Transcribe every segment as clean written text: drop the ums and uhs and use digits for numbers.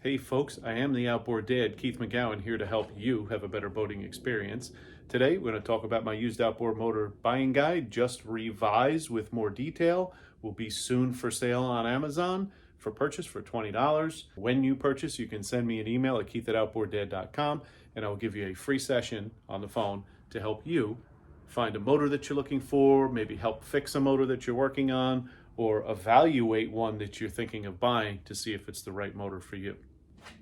Hey folks, I am the Outboard Dad, Keith McGowan, here to help you have a better boating experience. Today we're going to talk about my used outboard motor buying guide, just revised with more detail. Will be soon for sale on Amazon for purchase for $20. When you purchase, you can send me an email at keith@outboarddad.com and I'll give you a free session on the phone to help you find a motor that you're looking for, maybe help fix a motor that you're working on, or evaluate one that you're thinking of buying to see if it's the right motor for you.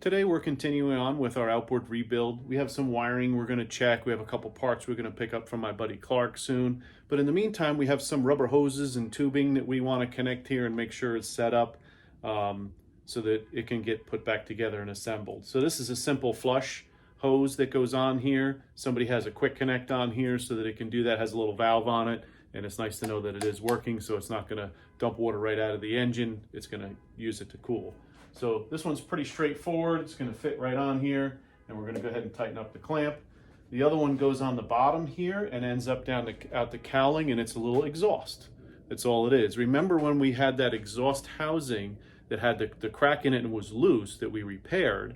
Today we're continuing on with our outboard rebuild. We have some wiring we're going to check. We have a couple parts we're going to pick up from my buddy Clark soon. But in the meantime, we have some rubber hoses and tubing that we want to connect here and make sure it's set up so that it can get put back together and assembled. So this is a simple flush hose that goes on here. Somebody has a quick connect on here so that it can do that. It has a little valve on it, and it's nice to know that it is working, so it's not going to dump water right out of the engine. It's going to use it to cool. So this one's pretty straightforward. It's going to fit right on here, and we're going to go ahead and tighten up the clamp. The other one goes on the bottom here and ends up down out the cowling, and it's a little exhaust. That's all it is. Remember when we had that exhaust housing that had the crack in it and was loose that we repaired?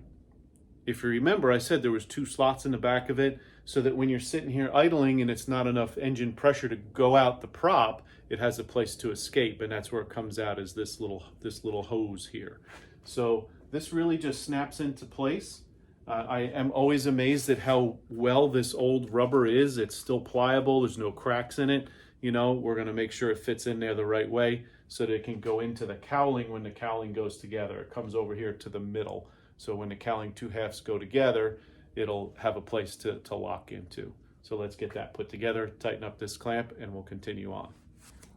If you remember, I said there was 2 slots in the back of it so that when you're sitting here idling and it's not enough engine pressure to go out the prop, it has a place to escape, and that's where it comes out, is this little hose here. So this really just snaps into place. I am always amazed at how well this old rubber is. It's still pliable. There's no cracks in it. You know, we're going to make sure it fits in there the right way so that it can go into the cowling when the cowling goes together. It comes over here to the middle. So when the cowling 2 halves go together, it'll have a place to lock into. So let's get that put together, tighten up this clamp, and we'll continue on.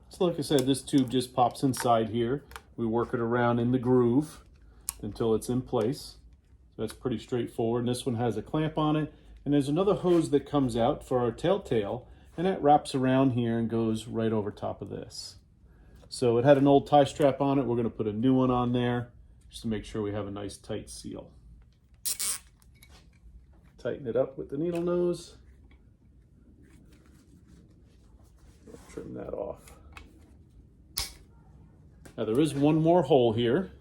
So like I said, this tube just pops inside here. We work it around in the groove until it's in place. So that's pretty straightforward. And this one has a clamp on it. And there's another hose that comes out for our telltale, and that wraps around here and goes right over top of this. So it had an old tie strap on it. We're going to put a new one on there just to make sure we have a nice tight seal. Tighten it up with the needle nose. Trim that off. Now there is one more hole here.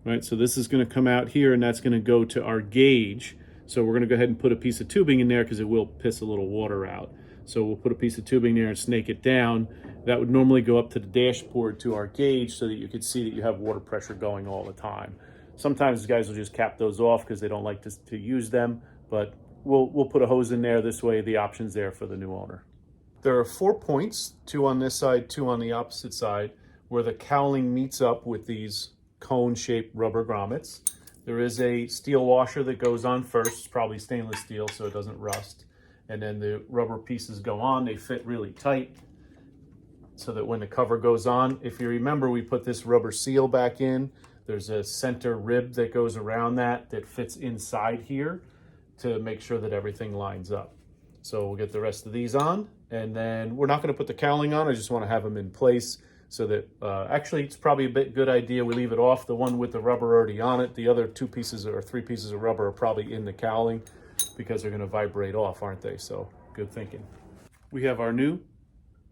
Right, so this is going to come out here, and that's going to go to our gauge. So we're going to go ahead and put a piece of tubing in there because it will piss a little water out. So we'll put a piece of tubing there and snake it down. That would normally go up to the dashboard to our gauge so that you could see that you have water pressure going all the time. Sometimes guys will just cap those off because they don't like to use them, but we'll put a hose in there. This way the option's there for the new owner. There are 4 points, 2 on this side, 2 on the opposite side, where the cowling meets up with these cone-shaped rubber grommets. There is a steel washer that goes on first. It's probably stainless steel so it doesn't rust. And then the rubber pieces go on. They fit really tight so that when the cover goes on, if you remember, we put this rubber seal back in. There's a center rib that goes around that fits inside here to make sure that everything lines up. So we'll get the rest of these on, and then we're not going to put the cowling on. I just want to have them in place so that actually it's probably a good idea we leave it off, the one with the rubber already on it. The other 2 pieces or 3 pieces of rubber are probably in the cowling because they're going to vibrate off, aren't they? So good thinking. We have our new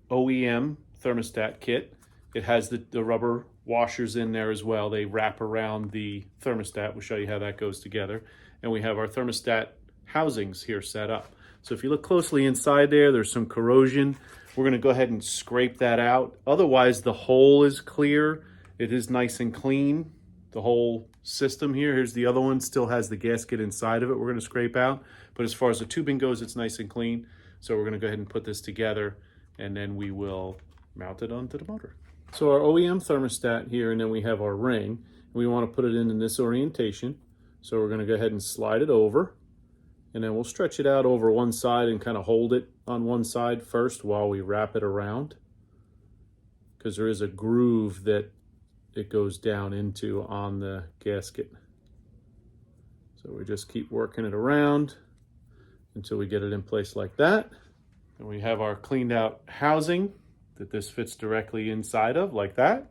OEM thermostat kit. It has the rubber washers in there as well. They wrap around the thermostat. We'll show you how that goes together. And we have our thermostat housings here set up. So if you look closely inside there, there's some corrosion. We're going to go ahead and scrape that out. Otherwise, the hole is clear. It is nice and clean. The whole system here. Here's the other one. Still has the gasket inside of it. We're going to scrape out. But as far as the tubing goes, it's nice and clean. So we're going to go ahead and put this together, and then we will mount it onto the motor. So our OEM thermostat here, and then we have our ring. We want to put it in this orientation. So we're going to go ahead and slide it over. And then we'll stretch it out over one side and kind of hold it on one side first while we wrap it around, because there is a groove that it goes down into on the gasket. So we just keep working it around until we get it in place like that. And we have our cleaned out housing that this fits directly inside of, like that.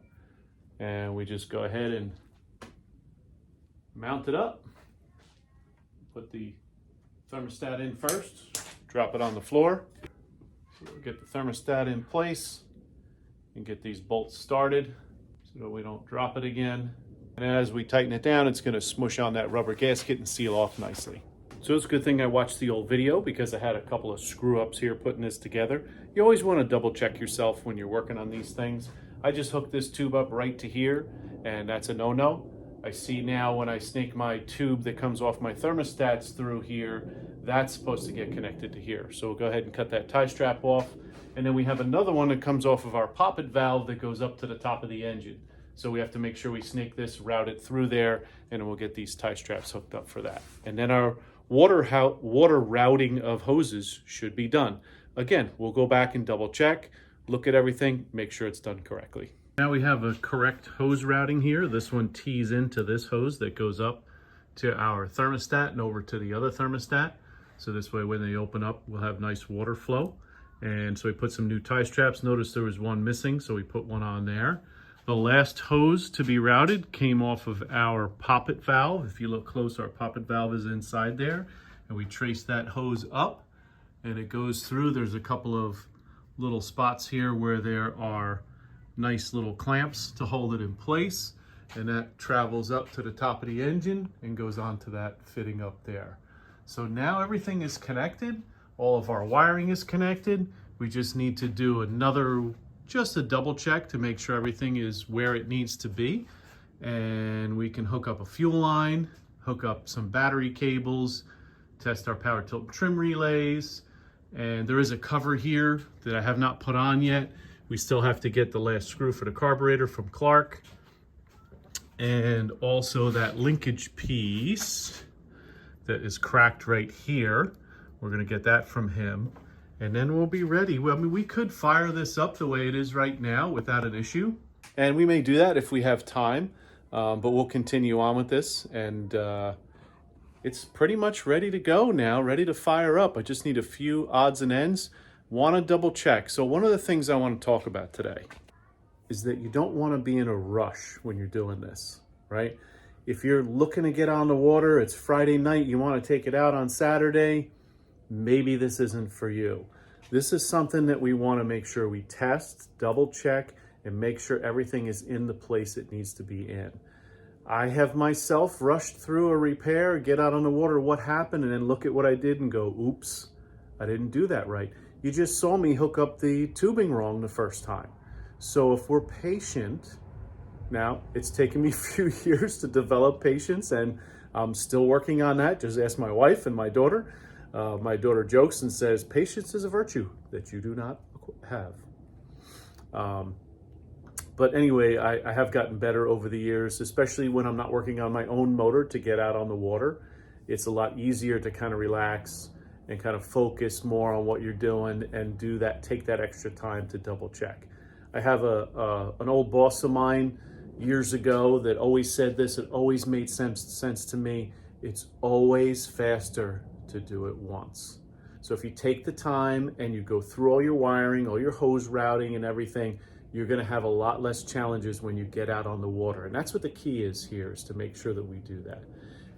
And we just go ahead and mount it up. Put the thermostat in first, drop it on the floor. So we'll get the thermostat in place and get these bolts started so that we don't drop it again. And as we tighten it down, it's going to smush on that rubber gasket and seal off nicely. So it's a good thing I watched the old video because I had a couple of screw ups here putting this together. You always want to double check yourself when you're working on these things. I just hooked this tube up right to here, and that's a no-no. I see now when I snake my tube that comes off my thermostats through here, that's supposed to get connected to here. So we'll go ahead and cut that tie strap off. And then we have another one that comes off of our poppet valve that goes up to the top of the engine. So we have to make sure we snake this, route it through there, and we'll get these tie straps hooked up for that. And then our water routing of hoses should be done. Again, we'll go back and double check, look at everything, make sure it's done correctly. Now we have a correct hose routing here. This one tees into this hose that goes up to our thermostat and over to the other thermostat. So this way when they open up, we'll have nice water flow. And so we put some new tie straps. Notice there was one missing, so we put one on there. The last hose to be routed came off of our poppet valve. If you look close, our poppet valve is inside there. And we trace that hose up and it goes through. There's a couple of little spots here where there are nice little clamps to hold it in place. And that travels up to the top of the engine and goes onto that fitting up there. So now everything is connected. All of our wiring is connected. We just need to do just a double check to make sure everything is where it needs to be. And we can hook up a fuel line, hook up some battery cables, test our power tilt trim relays. And there is a cover here that I have not put on yet. We still have to get the last screw for the carburetor from Clark. And also that linkage piece that is cracked right here. We're gonna get that from him. And then we'll be ready. Well, I mean, we could fire this up the way it is right now without an issue. And we may do that if we have time, but we'll continue on with this. And it's pretty much ready to go now, ready to fire up. I just need a few odds and ends. Want to double check. So one of the things I want to talk about today is that you don't want to be in a rush when you're doing this, right? If you're looking to get on the water, it's Friday night, you want to take it out on Saturday, maybe this isn't for you. This is something that we want to make sure we test, double check, and make sure everything is in the place it needs to be in. I have myself rushed through a repair, get out on the water, what happened, and then look at what I did and go, oops, I didn't do that right. You just saw me hook up the tubing wrong the first time. So if we're patient, now it's taken me a few years to develop patience, and I'm still working on that. Just ask my wife and my daughter. My daughter jokes and says, patience is a virtue that you do not have. But anyway, I have gotten better over the years, especially when I'm not working on my own motor to get out on the water. It's a lot easier to kind of relax and kind of focus more on what you're doing and do that, take that extra time to double check. I have an old boss of mine years ago that always said this. It always made sense to me. It's always faster to do it once. So if you take the time and you go through all your wiring, all your hose routing and everything, you're going to have a lot less challenges when you get out on the water. And that's what the key is here, is to make sure that we do that.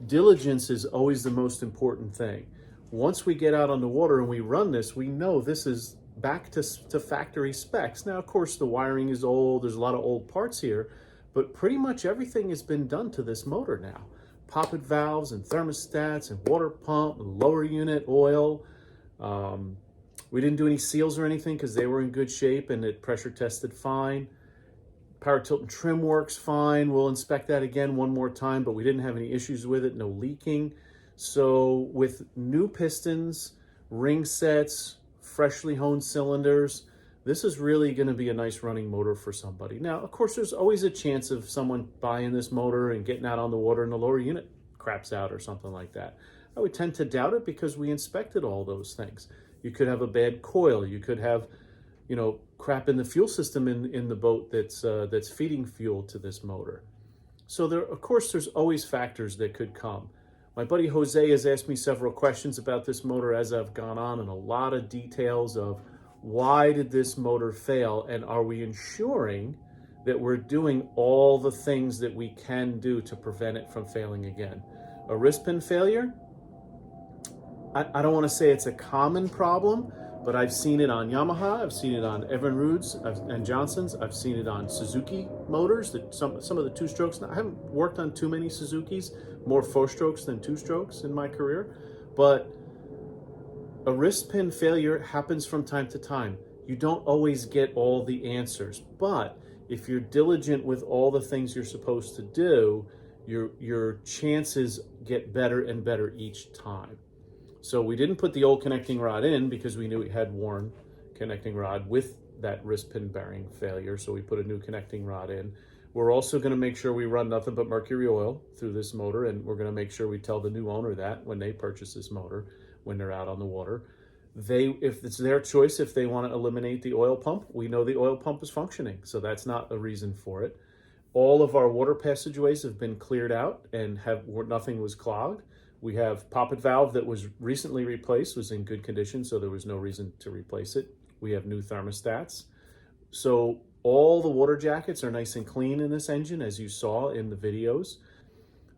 Diligence is always the most important thing. Once we get out on the water and we run this, we know this is back to factory specs. Now, of course, the wiring is old. There's a lot of old parts here, but pretty much everything has been done to this motor now. Poppet valves and thermostats and water pump and lower unit oil. We didn't do any seals or anything because they were in good shape and it pressure tested fine. Power tilt and trim works fine. We'll inspect that again one more time, but we didn't have any issues with it, no leaking. So with new pistons, ring sets, freshly honed cylinders, this is really going to be a nice running motor for somebody. Now, of course, there's always a chance of someone buying this motor and getting out on the water and the lower unit craps out or something like that. I would tend to doubt it because we inspected all those things. You could have a bad coil. You could have, crap in the fuel system in the boat that's feeding fuel to this motor. So there, of course, there's always factors that could come. My buddy Jose has asked me several questions about this motor as I've gone on, and a lot of details of why did this motor fail, and are we ensuring that we're doing all the things that we can do to prevent it from failing again. A wrist pin failure, I don't want to say it's a common problem, but I've seen it on Yamaha, I've seen it on Evinrude's and Johnson's, I've seen it on Suzuki motors, some of the two strokes. Now, I haven't worked on too many Suzukis, more 4-strokes than 2-strokes in my career, but a wrist pin failure happens from time to time. You don't always get all the answers, but if you're diligent with all the things you're supposed to do, your chances get better and better each time. So we didn't put the old connecting rod in because we knew it had worn connecting rod with that wrist pin bearing failure. So we put a new connecting rod in. We're also going to make sure we run nothing but mercury oil through this motor, and we're going to make sure we tell the new owner that when they purchase this motor, when they're out on the water. If it's their choice, if they want to eliminate the oil pump, we know the oil pump is functioning, so that's not a reason for it. All of our water passageways have been cleared out and nothing was clogged. We have poppet valve that was recently replaced, was in good condition, so there was no reason to replace it. We have new thermostats. So all the water jackets are nice and clean in this engine, as you saw in the videos.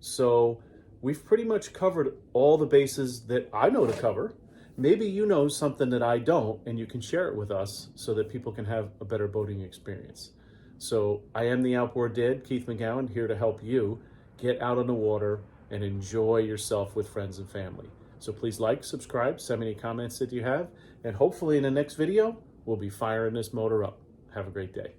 So we've pretty much covered all the bases that I know to cover. Maybe you know something that I don't, and you can share it with us so that people can have a better boating experience. So I am the Outboard Dad, Keith McGowan, here to help you get out on the water and enjoy yourself with friends and family. So please like, subscribe, send me any comments that you have, and hopefully in the next video, we'll be firing this motor up. Have a great day.